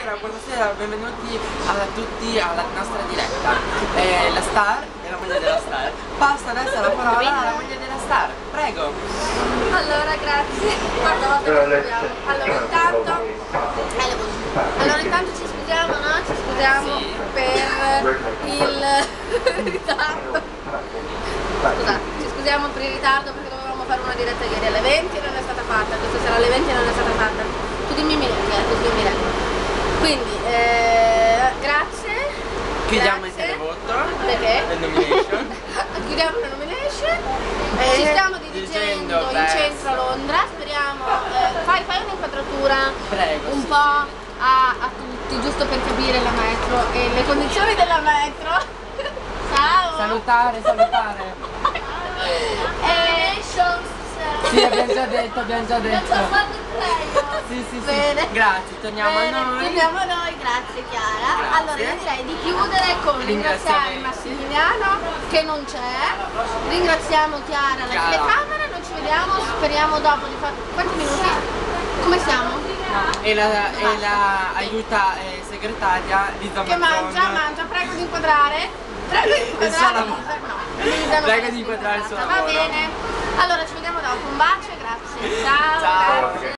buonasera, benvenuti a tutti alla nostra diretta. La star e la moglie della star. Passa adesso la parola alla moglie della star, prego. Allora, grazie. Guarda, intanto ci scusiamo, no? Ci scusiamo Sì. per il ritardo. Scusate, ci scusiamo per il ritardo perché dovevamo fare una diretta ieri alle 20 e non è stata fatta, questa sera alle 20 e non è stata fatta. Tu dimmi Milene. Quindi, grazie. Chiudiamo il grazie. televoto. Perché? La nomination. Chiudiamo la nomination. Ci stiamo dirigendo in centro a Londra, speriamo. Fai un'inquadratura Prego, un sì, po' a tutti, giusto per capire la metro e le condizioni della metro. Ciao! Salutare. Sì, abbiamo già detto. Sì. Bene. Grazie, torniamo a noi. Torniamo a noi, grazie Chiara. Grazie. Allora io direi di chiudere con ringraziare Massimiliano che non c'è, ringraziamo Chiara la telecamera, noi ci vediamo, speriamo dopo di fare. Quanti minuti? Come siamo? E la aiuta segretaria Lisa Che mangia, prego di inquadrare. Prego di inquadrare il suo Va lavoro. bene. Allora ci vediamo dopo, un bacio e grazie. Ciao. Ciao. Grazie.